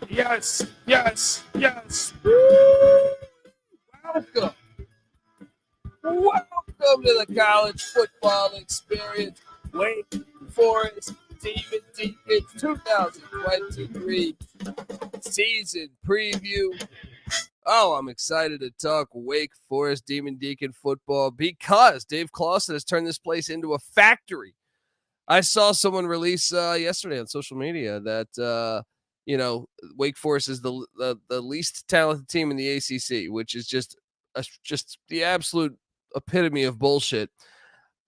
Yes, yes, yes. Woo! Welcome. Welcome to the college football experience. Wake Forest Demon Deacons 2023 season preview. Oh, I'm excited to talk Wake Forest Demon Deacon football because Dave Clawson has turned this place into a factory. I saw someone release yesterday on social media that Wake Forest is the least talented team in the ACC, which is just the absolute epitome of bullshit.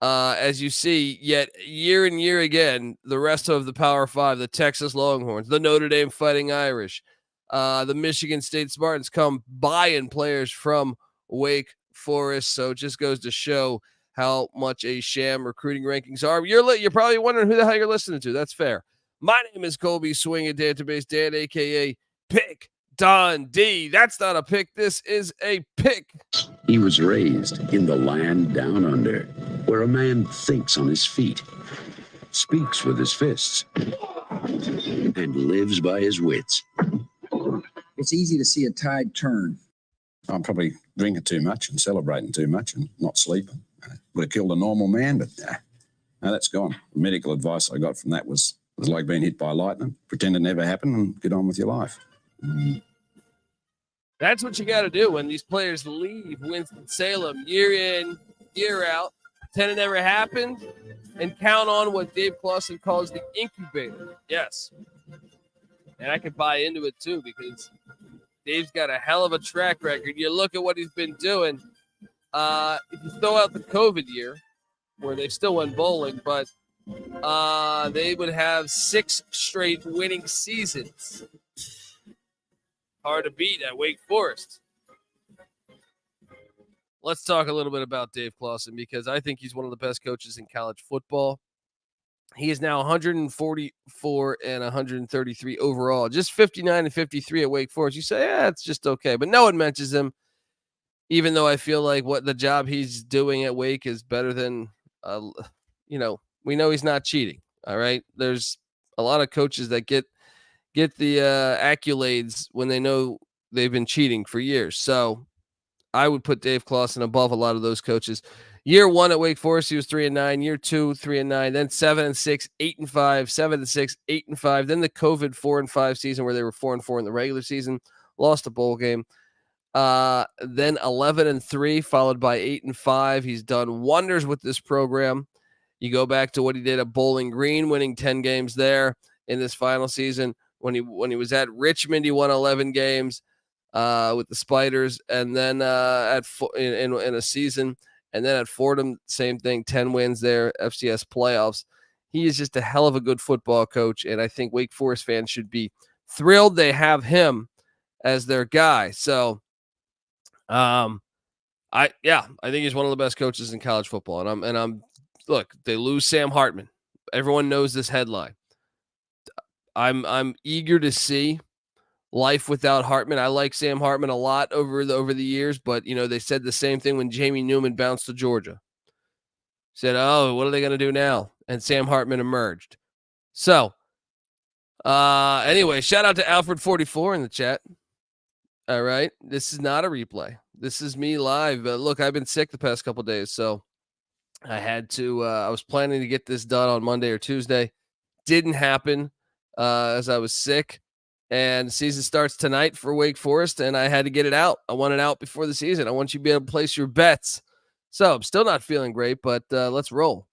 As you see, yet year and year again, the rest of the Power Five, the Texas Longhorns, the Notre Dame Fighting Irish, the Michigan State Spartans come buying players from Wake Forest. So it just goes to show how much a sham recruiting rankings are. You're probably wondering who the hell you're listening to. That's fair. My name is Colby Swing at Database Dan, a.k.a. Pick Dundee. That's not a pick. This is a pick. He was raised in the land down under, where a man thinks on his feet, speaks with his fists, and lives by his wits. It's easy to see a tide turn. I'm probably drinking too much and celebrating too much and not sleeping. Would have killed a normal man, but no, that's gone. The medical advice I got from that was like being hit by lightning. Pretend it never happened and get on with your life. That's what you got to do when these players leave Winston Salem year in, year out. Pretend it never happened and count on what Dave Clawson calls the incubator. Yes. And I could buy into it too because Dave's got a hell of a track record. You look at what he's been doing. If you throw out the COVID year, where they still went bowling, but they would have 6 straight winning seasons. Hard to beat at Wake Forest. Let's talk a little bit about Dave Clawson because I think he's one of the best coaches in college football. He is now 144 and 133 overall, just 59 and 53 at Wake Forest. You say, it's just okay, but no one mentions him. Even though I feel like what the job he's doing at Wake is better than, we know he's not cheating. All right. There's a lot of coaches that get the accolades when they know they've been cheating for years. So I would put Dave Clawson above a lot of those coaches. Year 1 at Wake Forest, he was 3-9. Year 2, 3-9. Then 7-6, 8-5, 7-6, 8-5. Then the COVID 4-5 season where they were 4-4 in the regular season, lost a bowl game. Then 11-3, followed by 8-5. He's done wonders with this program. You go back to what he did at Bowling Green, winning 10 games there in this final season. When he was at Richmond, he won 11 games with the Spiders, and then in a season, and then at Fordham, same thing, 10 wins there, FCS playoffs. He is just a hell of a good football coach, and I think Wake Forest fans should be thrilled they have him as their guy. So, I think he's one of the best coaches in college football, and I'm look, they lose Sam Hartman. Everyone knows this headline. I'm eager to see life without Hartman. I like Sam Hartman a lot over the years, but they said the same thing when Jamie Newman bounced to Georgia. Said, "Oh, what are they going to do now?" And Sam Hartman emerged. So, anyway, shout out to Alfred44 in the chat. All right, this is not a replay. This is me live. Look, I've been sick the past couple of days, so I had to. I was planning to get this done on Monday or Tuesday. Didn't happen as I was sick. And the season starts tonight for Wake Forest, and I had to get it out. I want it out before the season. I want you to be able to place your bets. So I'm still not feeling great, but let's roll.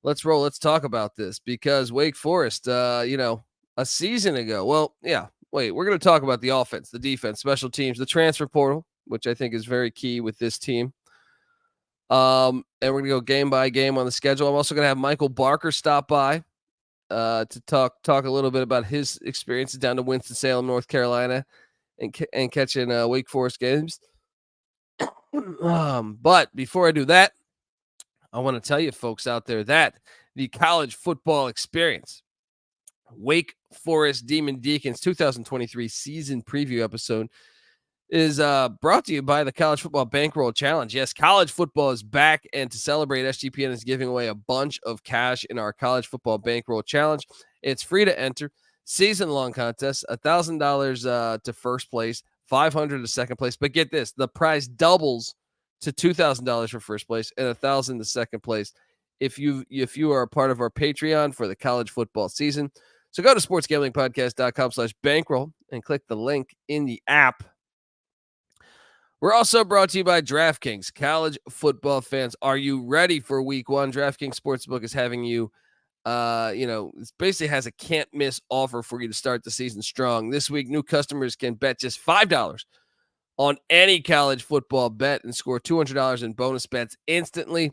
Let's roll. Let's talk about this because Wake Forest, a season ago. Well, yeah. Wait, we're going to talk about the offense, the defense, special teams, the transfer portal, which I think is very key with this team. And we're going to go game by game on the schedule. I'm also going to have Michael Barker stop by to talk a little bit about his experiences down to Winston-Salem, North Carolina, and catching Wake Forest games. But before I do that, I want to tell you folks out there that the college football experience Wake Forest Demon Deacons 2023 season preview episode is brought to you by the College Football Bankroll Challenge. Yes, college football is back, and to celebrate, SGPN is giving away a bunch of cash in our College Football Bankroll Challenge. It's free to enter, season-long contest, $1,000 to first place, $500 to second place. But get this, the prize doubles to $2,000 for first place and $1,000 to second place if you are a part of our Patreon for the college football season. So go to sportsgamblingpodcast.com/bankroll and click the link in the app. We're also brought to you by DraftKings. College football fans, are you ready for week one? DraftKings Sportsbook is having you, it basically has a can't miss offer for you to start the season strong. This week, new customers can bet just $5 on any college football bet and score $200 in bonus bets instantly.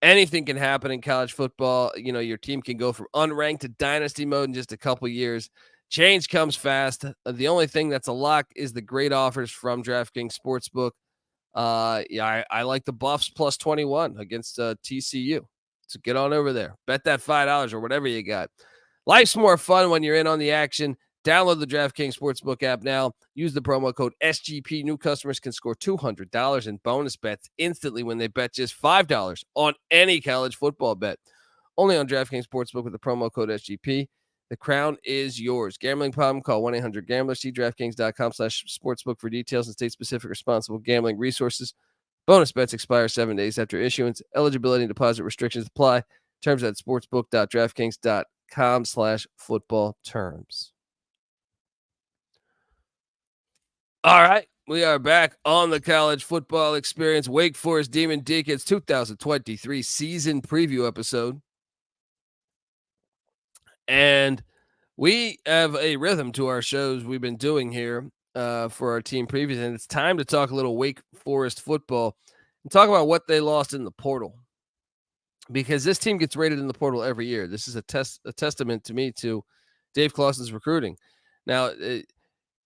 Anything can happen in college football. Your team can go from unranked to dynasty mode in just a couple years. Change comes fast. The only thing that's a lock is the great offers from DraftKings Sportsbook. I like the Buffs plus 21 against TCU. So get on over there. Bet that $5 or whatever you got. Life's more fun when you're in on the action. Download the DraftKings Sportsbook app now. Use the promo code SGP. New customers can score $200 in bonus bets instantly when they bet just $5 on any college football bet. Only on DraftKings Sportsbook with the promo code SGP. The crown is yours. Gambling problem? Call 1-800-GAMBLER. See DraftKings.com/sportsbook for details and state-specific responsible gambling resources. Bonus bets expire 7 days after issuance. Eligibility and deposit restrictions apply. Terms at sportsbook.draftkings.com/football terms. All right, we are back on the college football experience. Wake Forest Demon Deacons 2023 season preview episode. And we have a rhythm to our shows we've been doing here for our team previews, and it's time to talk a little Wake Forest football and talk about what they lost in the portal, because this team gets rated in the portal every year. This is a testament to me to Dave Clawson's recruiting. Now,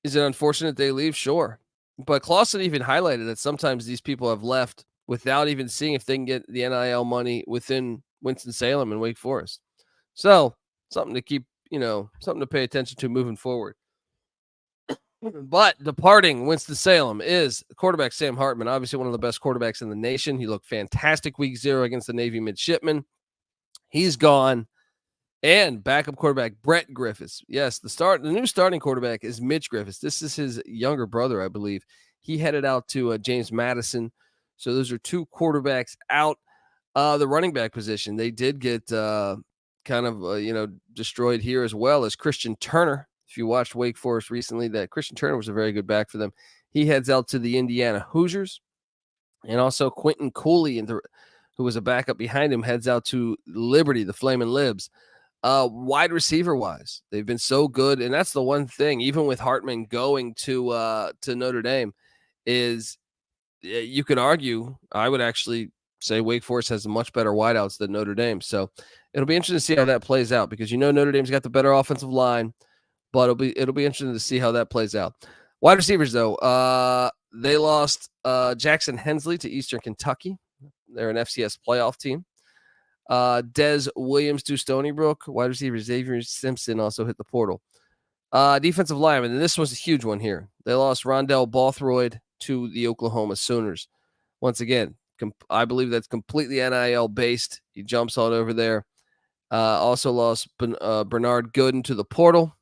is it unfortunate they leave? Sure. But Clawson even highlighted that sometimes these people have left without even seeing if they can get the NIL money within Winston-Salem and Wake Forest. So something to keep, something to pay attention to moving forward. But departing Winston-Salem is quarterback Sam Hartman, obviously one of the best quarterbacks in the nation. He looked fantastic week 0 against the Navy midshipmen. He's gone. And backup quarterback Brett Griffis. Yes, the new starting quarterback is Mitch Griffis. This is his younger brother, I believe. He headed out to James Madison. So those are two quarterbacks out. The running back position, they did get destroyed here as well as Christian Turner. If you watched Wake Forest recently, that Christian Turner was a very good back for them. He heads out to the Indiana Hoosiers. And also Quentin Cooley, who was a backup behind him, heads out to Liberty, the Flamin' Libs. Wide receiver wise, they've been so good. And that's the one thing, even with Hartman going to Notre Dame, is you could argue, I would actually say Wake Forest has much better wideouts than Notre Dame. So it'll be interesting to see how that plays out, because Notre Dame's got the better offensive line, but it'll be interesting to see how that plays out. Wide receivers, though, they lost Jackson Hensley to Eastern Kentucky. They're an FCS playoff team. Des Williams to Stony Brook. Wide receiver Xavier Simpson also hit the portal. Defensive lineman, and this was a huge one here. They lost Rondell Bothroyd to the Oklahoma Sooners. Once again, I believe that's completely NIL based. He jumps on over there. Also lost Bernard Gooden to the portal.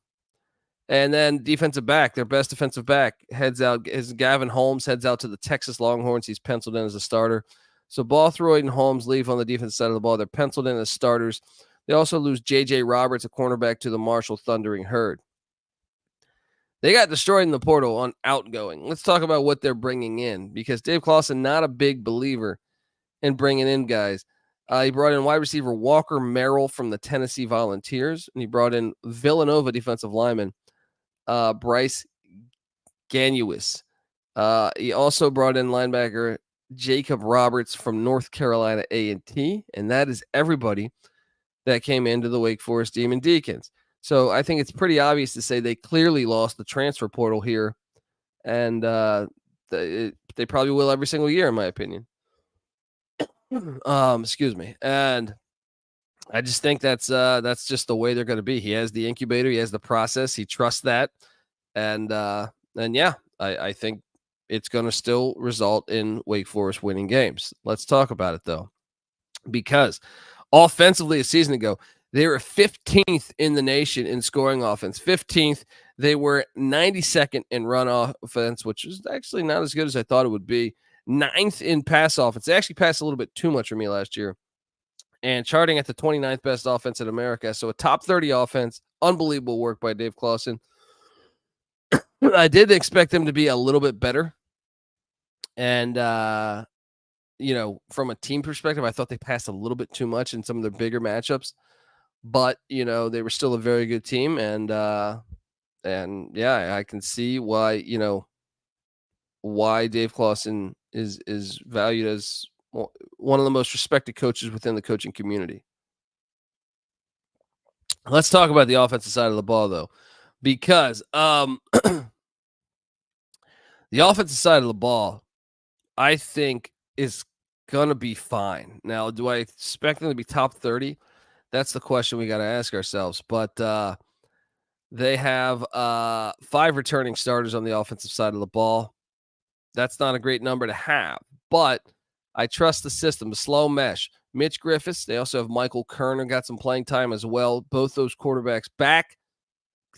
And then defensive back, their best defensive back, heads out. Is Gavin Holmes heads out to the Texas Longhorns. He's penciled in as a starter. So Bothroyd and Holmes leave on the defensive side of the ball. They're penciled in as starters. They also lose J.J. Roberts, a cornerback, to the Marshall Thundering Herd. They got destroyed in the portal on outgoing. Let's talk about what they're bringing in, because Dave Clawson, not a big believer in bringing in guys. He brought in wide receiver Walker Merrill from the Tennessee Volunteers, and he brought in Villanova defensive lineman Bryce Ganuis. He also brought in linebacker Jacob Roberts from North Carolina A&T, and that is everybody that came into the Wake Forest Demon Deacons. So I think it's pretty obvious to say they clearly lost the transfer portal here, and they probably will every single year, in my opinion. Excuse me. And I just think that's just the way they're going to be. He has the incubator, he has the process, he trusts that, and yeah, I think it's going to still result in Wake Forest winning games. Let's talk about it though, because offensively a season ago they were 15th in the nation in scoring offense. 15th. They were 92nd in run offense, which is actually not as good as I thought it would be. 9th in pass offense. They actually passed a little bit too much for me last year. And charting at the 29th best offense in America. So a top 30 offense. Unbelievable work by Dave Clawson. I did expect them to be a little bit better. And, from a team perspective, I thought they passed a little bit too much in some of their bigger matchups. But, they were still a very good team. And yeah, I can see why, why Dave Clawson is valued as one of the most respected coaches within the coaching community. Let's talk about the offensive side of the ball, though, because the offensive side of the ball, I think, is going to be fine. Now, do I expect them to be top 30? That's the question we got to ask ourselves. But they have 5 returning starters on the offensive side of the ball. That's not a great number to have, but I trust the system, the slow mesh. Mitch Griffis, they also have Michael Kerner, got some playing time as well. Both those quarterbacks back.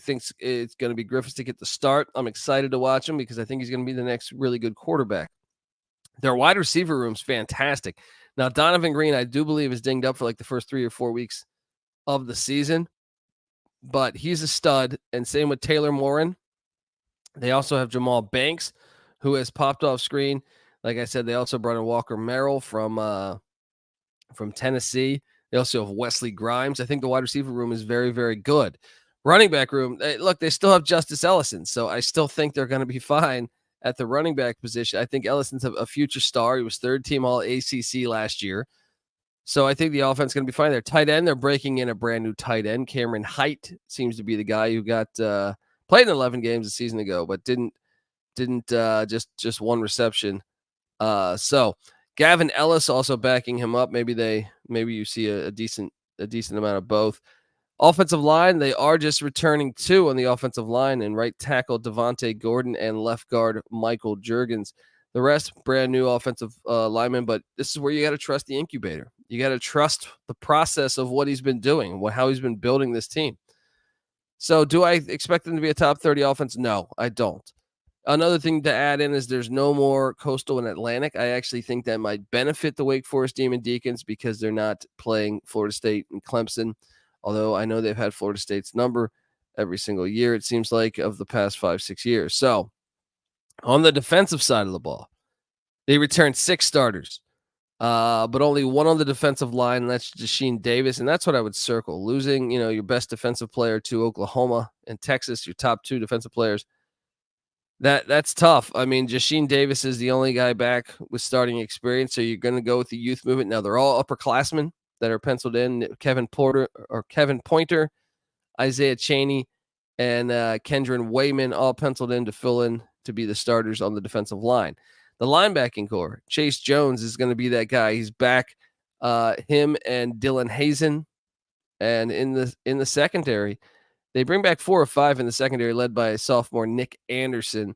Thinks it's going to be Griffis to get the start. I'm excited to watch him because I think he's going to be the next really good quarterback. Their wide receiver room's fantastic. Now, Donovan Greene, I do believe, is dinged up for like the first 3 or 4 weeks of the season, but he's a stud. And same with Taylor Morin. They also have Jahmal Banks, who has popped off screen. Like I said, they also brought in Walker Merrill from Tennessee. They also have Wesley Grimes. I think the wide receiver room is very, very good. Running back room, look, they still have Justice Ellison, so I still think they're going to be fine at the running back position. I think Ellison's a future star. He was 3rd team all ACC last year. So I think the offense is going to be fine there. Tight end, they're breaking in a brand new tight end. Cameron Hite seems to be the guy who got played in 11 games a season ago, but didn't just one reception. So Gavin Ellis also backing him up. Maybe you see a decent amount of both. Offensive line, they are just returning 2 on the offensive line, and right tackle Devontae Gordon and left guard Michael Juergens. The rest, brand new offensive linemen, but this is where you got to trust the incubator. You got to trust the process of what he's been doing, how he's been building this team. So do I expect them to be a top 30 offense? No, I don't. Another thing to add in is there's no more Coastal and Atlantic. I actually think that might benefit the Wake Forest Demon Deacons because they're not playing Florida State and Clemson, although I know they've had Florida State's number every single year, it seems like, of the past 5-6 years. So on the defensive side of the ball, they returned 6 starters, but only 1 on the defensive line, and that's Jahsheen Davis, and that's what I would circle. Losing, your best defensive player to Oklahoma and Texas, your top 2 defensive players, that's tough. I mean, Jahsheen Davis is the only guy back with starting experience, so you're going to go with the youth movement. Now, they're all upperclassmen that are penciled in. Kevin Pointer, Isaiah Chaney, and Kendron Wayman all penciled in to fill in to be the starters on the defensive line. The linebacking core, Chase Jones is going to be that guy. He's back. Him and Dylan Hazen. And in the secondary, they bring back 4 or 5 in the secondary, led by sophomore Nick Anderson.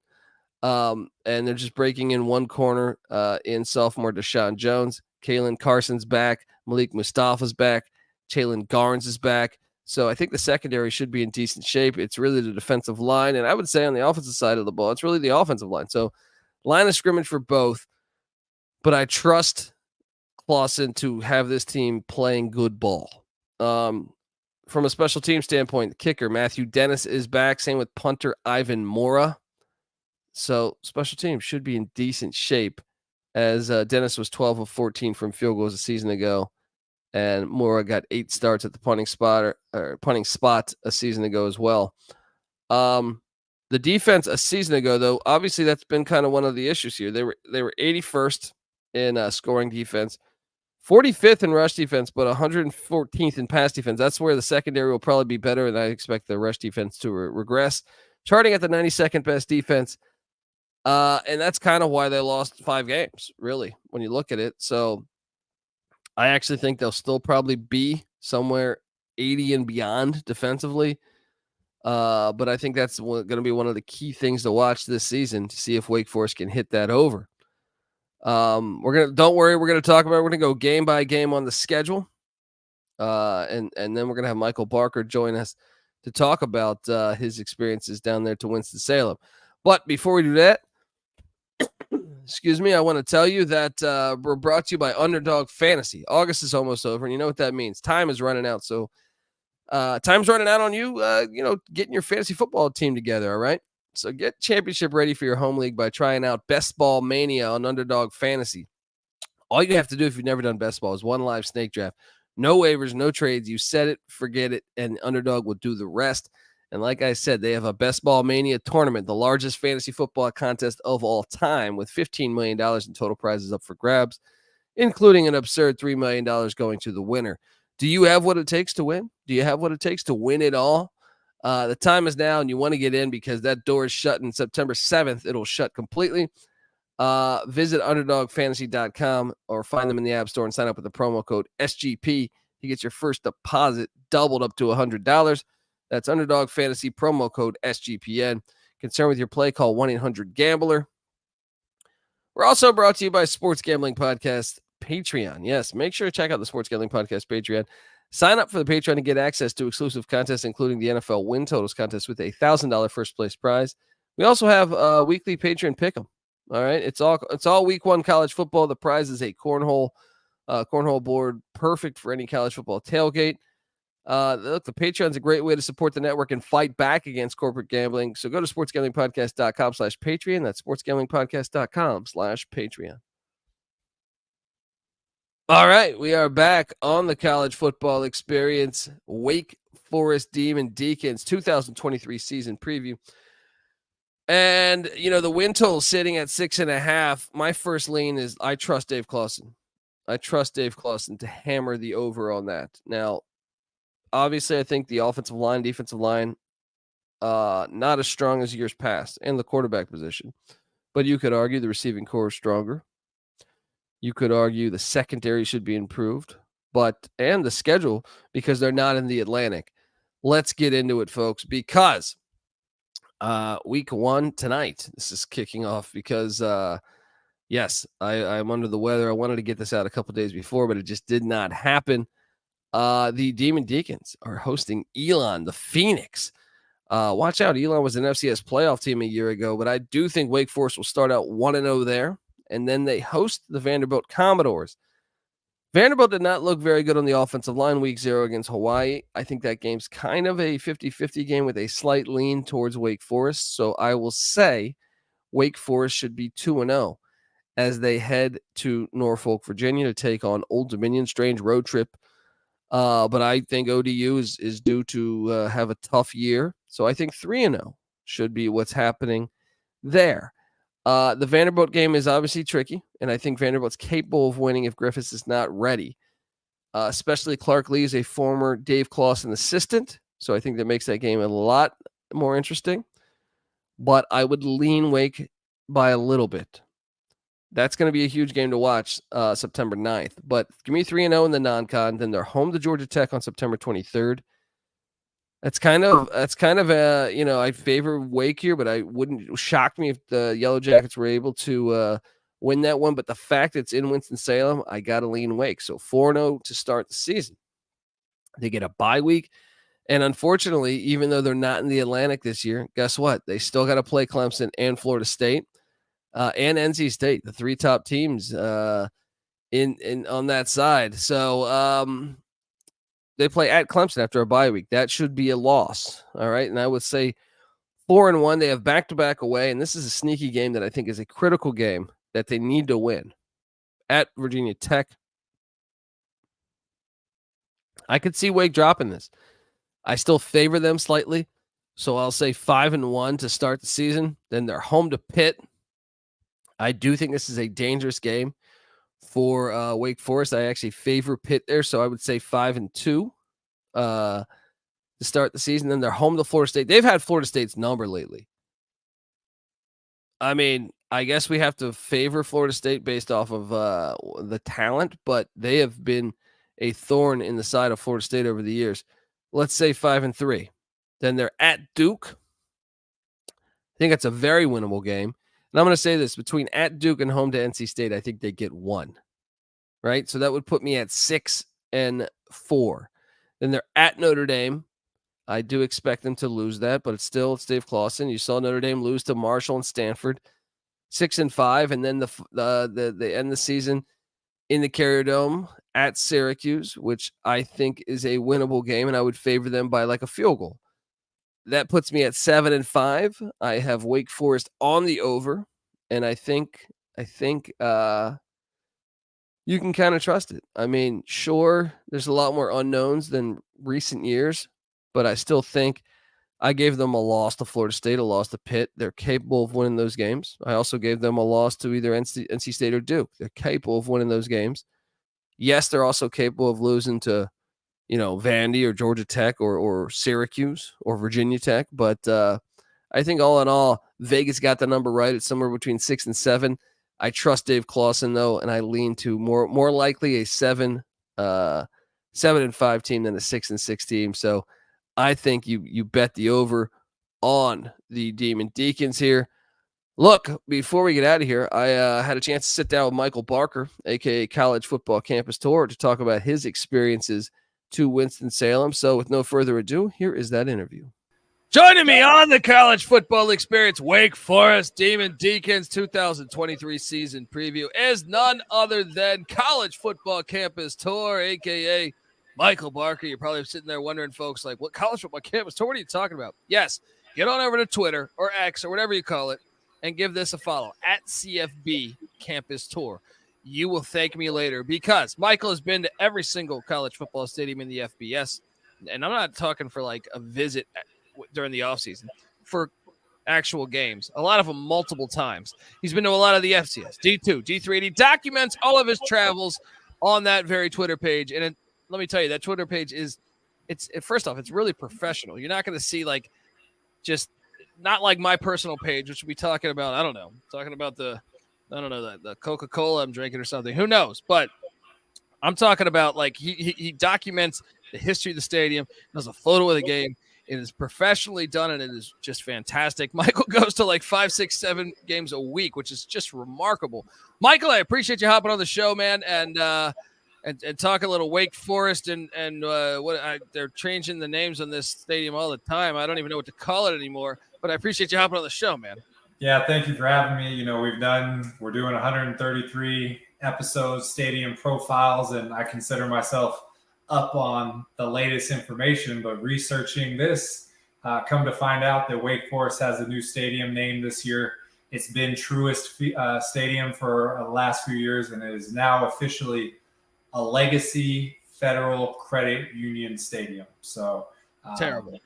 And they're just breaking in one corner in sophomore Deshaun Jones. Kalen Carson's back. Malik Mustafa's back. Jalen Garnes is back. So I think the secondary should be in decent shape. It's really the defensive line. And I would say on the offensive side of the ball, it's really the offensive line. So line of scrimmage for both. But I trust Clawson to have this team playing good ball. From a special team standpoint, the kicker, Matthew Dennis, is back. Same with punter Ivan Mora. So special teams should be in decent shape, as Dennis was 12 of 14 from field goals a season ago, and Mora got 8 starts at the punting spot a season ago as well. The defense a season ago, though, obviously that's been kind of one of the issues here. They were 81st in scoring defense, 45th in rush defense, but 114th in pass defense. That's where the secondary will probably be better, and I expect the rush defense to regress, charting at the 92nd best defense. And that's kind of why they lost 5 games, really, when you look at it. So I actually think they'll still probably be somewhere 80 and beyond defensively. But I think that's going to be one of the key things to watch this season to see if Wake Forest can hit that over. Don't worry, we're going to talk about it. We're going to go game by game on the schedule. And then we're going to have Michael Barker join us to talk about his experiences down there to Winston-Salem. But before we do that, excuse me, I want to tell you that we're brought to you by Underdog Fantasy. August is almost over, and you know what that means. Time is running out, so time's running out on you, getting your fantasy football team together, all right? So get championship ready for your home league by trying out Best Ball Mania on Underdog Fantasy. All you have to do if you've never done Best Ball is one live snake draft. No waivers, no trades. You set it, forget it, and Underdog will do the rest. And like I said, they have a Best Ball Mania tournament, the largest fantasy football contest of all time, with $15 million in total prizes up for grabs, including an absurd $3 million going to the winner. Do you have what it takes to win? Do you have what it takes to win it all? The time is now, and you want to get in because that door is shut on September 7th. It'll shut completely. Visit underdogfantasy.com or find them in the App Store and sign up with the promo code SGP to get your first deposit doubled up to $100. That's Underdog Fantasy, promo code SGPN. Concerned with your play, call 1-800-GAMBLER. We're also brought to you by Sports Gambling Podcast Patreon. Yes, make sure to check out the Sports Gambling Podcast Patreon. Sign up for the Patreon to get access to exclusive contests, including the NFL Win Totals contest with a $1,000 first place prize. We also have a weekly Patreon pick'em. All right, it's all week one college football. The prize is a cornhole board, perfect for any college football tailgate. Look, the Patreon's a great way to support the network and fight back against corporate gambling. So go to sportsgamblingpodcast.com/Patreon. That's sportsgamblingpodcast.com/Patreon. All right, we are back on the college football experience. Wake Forest Demon Deacons 2023 season preview. And, the win total sitting at 6.5. My first lean is I trust Dave Clawson. I trust Dave Clawson to hammer the over on that. Now, obviously, I think the offensive line, defensive line, not as strong as years past, and the quarterback position. But you could argue the receiving core is stronger. You could argue the secondary should be improved, and the schedule, because they're not in the Atlantic. Let's get into it, folks, because week one tonight, this is kicking off because, yes, I'm under the weather. I wanted to get this out a couple days before, but it just did not happen. The Demon Deacons are hosting Elon, the Phoenix. Watch out. Elon was an FCS playoff team a year ago, but I do think Wake Forest will start out 1-0 there. And then they host the Vanderbilt Commodores. Vanderbilt did not look very good on the offensive line week 0 against Hawaii. I think that game's kind of a 50-50 game with a slight lean towards Wake Forest. So I will say Wake Forest should be 2-0 as they head to Norfolk, Virginia to take on Old Dominion. Strange road trip. But I think ODU is due to have a tough year. So I think 3-0 should be what's happening there. The Vanderbilt game is obviously tricky, and I think Vanderbilt's capable of winning if Griffis is not ready. Especially Clark Lee is a former Dave Clawson assistant, so I think that makes that game a lot more interesting. But I would lean Wake by a little bit. That's going to be a huge game to watch September 9th. But give me 3-0 in the non-con. Then they're home to Georgia Tech on September 23rd. That's kind of I favor Wake here, but I wouldn't shock me if the Yellow Jackets were able to win that one. But the fact it's in Winston-Salem, I got to lean Wake. So 4-0 to start the season. They get a bye week. And unfortunately, even though they're not in the Atlantic this year, guess what? They still got to play Clemson and Florida State and NC State, the three top teams in on that side. So they play at Clemson after a bye week. That should be a loss. All right. And I would say 4-1. They have back-to-back away. And this is a sneaky game that I think is a critical game that they need to win at Virginia Tech. I could see Wake dropping this. I still favor them slightly. So I'll say 5-1 to start the season. Then they're home to Pitt. I do think this is a dangerous game.For Wake Forest, I actually favor Pitt there, so I would say 5-2 to start the season. Then they're home to Florida State. They've had Florida State's number lately. I mean, I guess we have to favor Florida State based off of the talent, but they have been a thorn in the side of Florida State over the years. Let's say 5-3. Then they're at Duke. I think that's a very winnable game. And I'm going to say this, between at Duke and home to NC State, I think they get 1. Right? So that would put me at 6-4. Then they're at Notre Dame. I do expect them to lose that, but it's Dave Clawson. You saw Notre Dame lose to Marshall and Stanford, 6-5, and then they end the season in the Carrier Dome at Syracuse, which I think is a winnable game, and I would favor them by like a field goal. That puts me at 7-5. I have Wake Forest on the over, and I think you can kind of trust it. I mean, sure, there's a lot more unknowns than recent years, but I still think I gave them a loss to Florida State, a loss to Pitt. They're capable of winning those games. I also gave them a loss to either NC State or Duke. They're capable of winning those games. Yes, they're also capable of losing to, Vandy or Georgia Tech or Syracuse or Virginia Tech. But I think all in all, Vegas got the number right. It's somewhere between 6 and 7. I trust Dave Clawson, though, and I lean to more likely a 7-5 team than a 6-6 team. So I think you bet the over on the Demon Deacons here. Look, before we get out of here, I had a chance to sit down with Michael Barker, a.k.a. College Football Campus Tour, to talk about his experiences to Winston-Salem. So with no further ado, here is that interview. Joining me on the College Football Experience Wake Forest Demon Deacons 2023 season preview is none other than College Football Campus Tour, a.k.a. Michael Barker. You're probably sitting there wondering, folks, like, what College Football Campus Tour? What are you talking about? Yes, get on over to Twitter or X or whatever you call it and give this a follow, at CFB Campus Tour. You will thank me later, because Michael has been to every single college football stadium in the FBS, and I'm not talking for like a visit during the offseason, for actual games, a lot of them multiple times. He's been to a lot of the FCS, D2, D3, and he documents all of his travels on that very Twitter page. And let me tell you, that Twitter page first off, it's really professional. You're not going to see just not like my personal page, which we'll be talking about, the Coca-Cola I'm drinking or something. Who knows? But I'm talking about, like, he documents the history of the stadium, does a photo of the game. It is professionally done, and it is just fantastic. Michael goes to like 5, 6, 7 games a week, which is just remarkable. Michael, I appreciate you hopping on the show, man, and talk a little Wake Forest and they're changing the names on this stadium all the time. I don't even know what to call it anymore, but I appreciate you hopping on the show, man. Yeah, thank you for having me. We're doing 133 episodes, stadium profiles, and I consider myself up on the latest information, but researching this, come to find out that Wake Forest has a new stadium named this year. It's been Truist Stadium for the last few years, and it is now officially a Legacy Federal Credit Union Stadium. So terrible,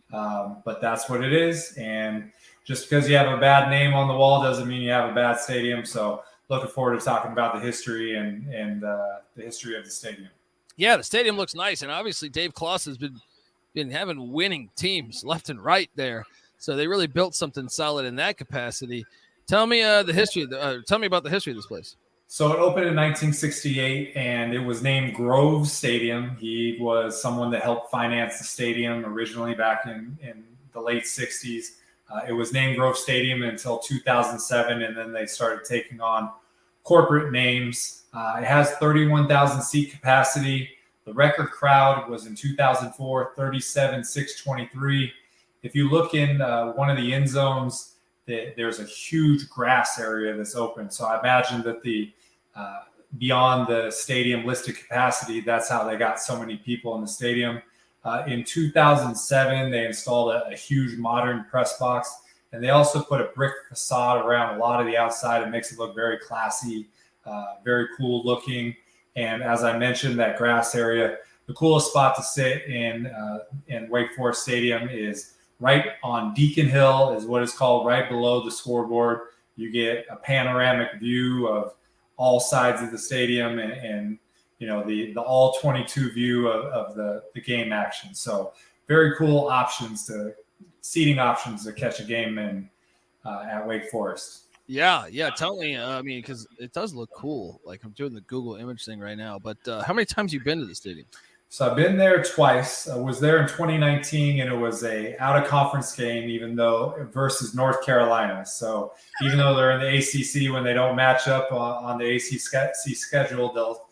but that's what it is. And just because you have a bad name on the wall doesn't mean you have a bad stadium. So looking forward to talking about the history and the history of the stadium. Yeah, the stadium looks nice, and obviously Dave Clawson has been having winning teams left and right there, so they really built something solid in that capacity. Tell me about the history of this place. So it opened in 1968, and it was named Grove Stadium. He was someone that helped finance the stadium originally back in the late 60s. It was named Grove Stadium until 2007, and then they started taking on corporate names. It has 31,000 seat capacity. The record crowd was in 2004, 37,623. If you look in one of the end zones, there's a huge grass area that's open. So I imagine that beyond the stadium listed capacity, that's how they got so many people in the stadium. In 2007, they installed a huge modern press box, and they also put a brick facade around a lot of the outside. It makes it look very classy, very cool looking. And as I mentioned, that grass area, the coolest spot to sit in Wake Forest Stadium is right on Deacon Hill, is what it's called, right below the scoreboard. You get a panoramic view of all sides of the stadium and the all 22 view of the game action. So very cool seating options to catch a game in at Wake Forest. Yeah, tell me. I mean, because it does look cool. Like I'm doing the Google image thing right now. But how many times you been to the stadium? So I've been there twice. I was there in 2019, and it was a out of conference game, even though versus North Carolina. So even though they're in the ACC, when they don't match up on the ACC schedule, they'll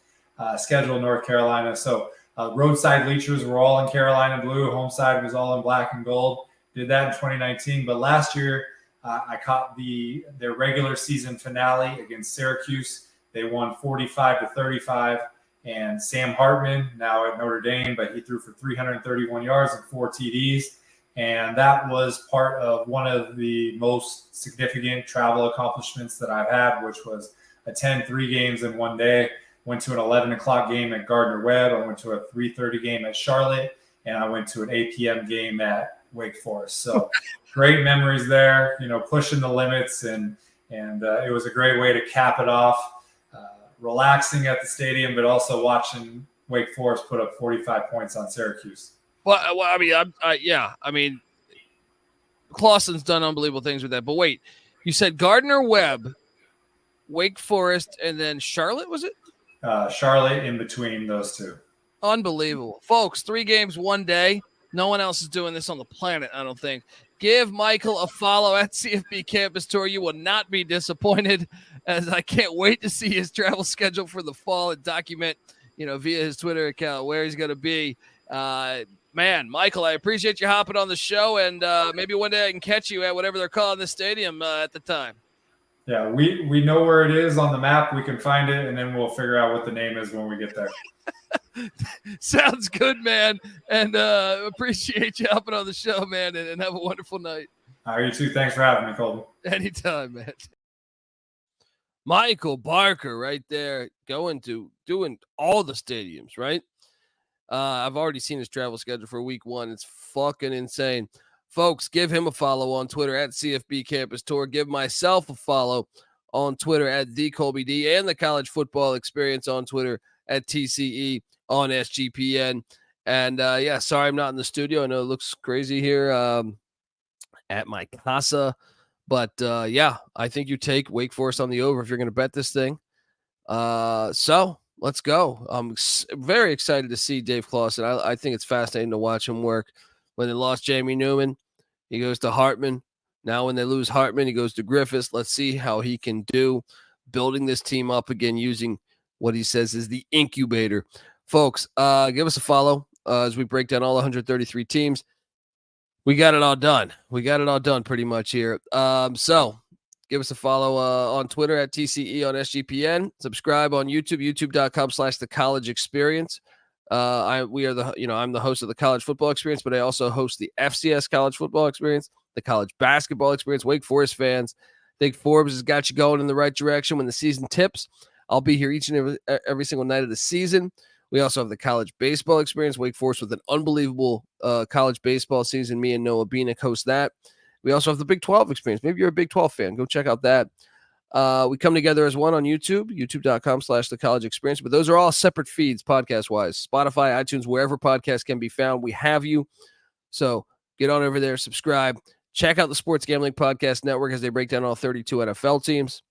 schedule North Carolina. So roadside bleachers were all in Carolina blue. Home side was all in black and gold. Did that in 2019. But last year, I caught their regular season finale against Syracuse. They won 45-35. And Sam Hartman, now at Notre Dame, but he threw for 331 yards and 4 TDs. And that was part of one of the most significant travel accomplishments that I've had, which was attend 3 games in one day. Went to an 11 o'clock game at Gardner-Webb. I went to a 3:30 game at Charlotte, and I went to an 8 p.m. game at Wake Forest. So great memories there, pushing the limits, and it was a great way to cap it off. Relaxing at the stadium, but also watching Wake Forest put up 45 points on Syracuse. Well, I mean, Clawson's done unbelievable things with that. But wait, you said Gardner-Webb, Wake Forest, and then Charlotte, was it? Charlotte in between those two. Unbelievable. Folks, 3 games, one day. No one else is doing this on the planet, I don't think. Give Michael a follow at CFB Campus Tour. You will not be disappointed, as I can't wait to see his travel schedule for the fall and document, via his Twitter account where he's going to be. Man, Michael, I appreciate you hopping on the show, and maybe one day I can catch you at whatever they're calling the stadium at the time. Yeah, we know where it is on the map. We can find it, and then we'll figure out what the name is when we get there. Sounds good, man. And appreciate you hopping on the show, man, and have a wonderful night. All right, you too. Thanks for having me, Colby. Anytime, man. Michael Barker right there doing all the stadiums, right? I've already seen his travel schedule for week 1. It's fucking insane. Folks, give him a follow on Twitter at CFB Campus Tour. Give myself a follow on Twitter at TheColbyD, and the College Football Experience on Twitter at TCE on SGPN. And sorry I'm not in the studio. I know it looks crazy here at my casa. But I think you take Wake Forest on the over if you're going to bet this thing. So let's go. I'm very excited to see Dave Clawson. I think it's fascinating to watch him work. When they lost Jamie Newman, he goes to Hartman. Now when they lose Hartman, he goes to Griffis. Let's see how he can do building this team up again using what he says is the incubator. Folks, give us a follow as we break down all 133 teams. We got it all done. Pretty much here. So give us a follow on Twitter at TCE on SGPN. Subscribe on YouTube, youtube.com/The College Experience. I'm the host of the College Football Experience, but I also host the FCS College Football Experience, the College Basketball Experience. Wake Forest fans, I think Forbes has got you going in the right direction. When the season tips, I'll be here each and every single night of the season. We also have the College Baseball Experience, Wake Forest with an unbelievable college baseball season. Me and Noah Beanick host that. We also have the Big 12 Experience. Maybe you're a Big 12 fan. Go check out that. We come together as one on YouTube, youtube.com/The College Experience. But those are all separate feeds, podcast-wise. Spotify, iTunes, wherever podcasts can be found, we have you. So get on over there, subscribe. Check out the Sports Gambling Podcast Network as they break down all 32 NFL teams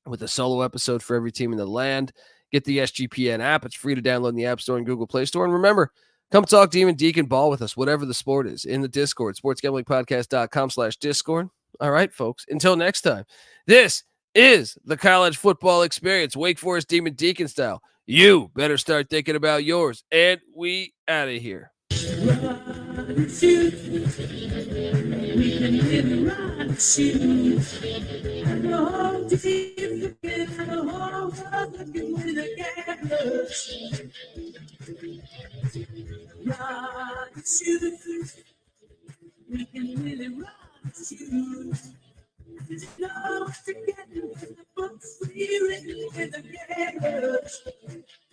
with a solo episode for every team in the land. Get the SGPN app. It's free to download in the App Store and Google Play Store. And remember, come talk Demon Deacon ball with us, whatever the sport is, in the Discord, sportsgamblingpodcast.com/Discord. All right, folks. Until next time, this is the College Football Experience, Wake Forest Demon Deacon style. You better start thinking about yours. And we out of here. Shoot.